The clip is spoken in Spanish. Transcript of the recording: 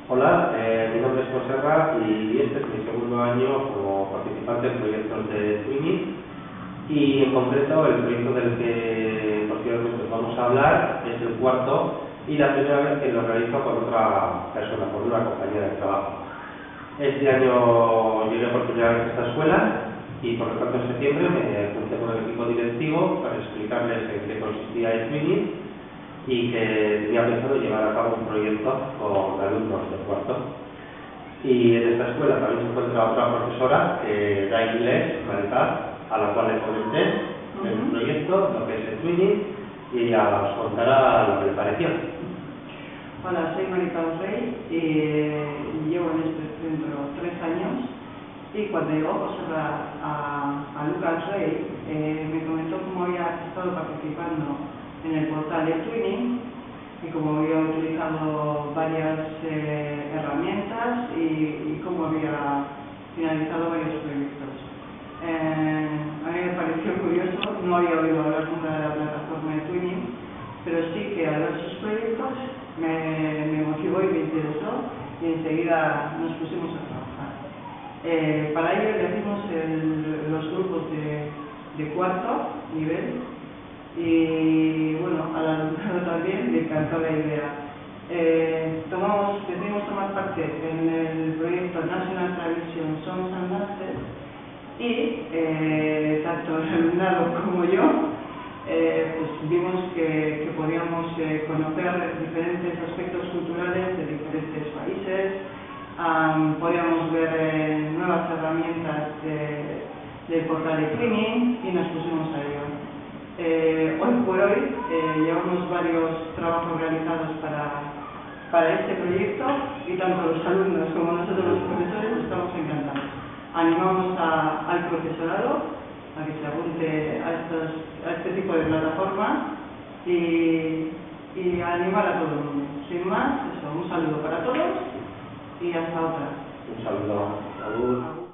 Hola, mi nombre es José Ra y este es mi segundo año como participante en proyectos de Twinning, y en concreto el proyecto del que posteriormente os vamos a hablar es el cuarto y la primera vez que lo realizo con otra persona, con una compañera de trabajo. Este año llegué por primera vez a esta escuela y por lo tanto en septiembre me junté con el equipo directivo para explicarles en qué consistía el Twinning y que tenía pensado llevar a cabo un proyecto con alumnos de cuarto. Y en esta escuela también se encuentra otra profesora que da inglés, Maripaz, a la cual le comenté el proyecto, lo que es el Twinning, y ella os contará lo que le pareció. Hola, soy Maripaz Rey y llevo en este centro 3 años. Y cuando llegó a observar a Lucas Rey, me comentó cómo había estado participando en el portal de Twinning y cómo había utilizado varias herramientas y cómo había finalizado varios proyectos. A mí me pareció curioso, no había oído hablar nunca de la plataforma de Twinning, pero sí que al ver sus proyectos me motivó y me interesó y enseguida nos pusimos a trabajar. Para ello elegimos los grupos de cuarto nivel y bueno, al alumnado también le encantó la idea. Decidimos tomar parte en el proyecto National Tradition Songs and Dances y tanto el alumnado como yo pues vimos que podíamos conocer diferentes aspectos culturales de diferentes países. Podíamos ver nuevas herramientas del portal de Twinning y nos pusimos a ello. Hoy por hoy llevamos varios trabajos realizados para este proyecto y tanto los alumnos como nosotros los profesores estamos encantados. Animamos al profesorado a que se apunte a este tipo de plataformas y a animar a todo el mundo. Sin más, un saludo para todos y hasta otra. Un saludo. Salud.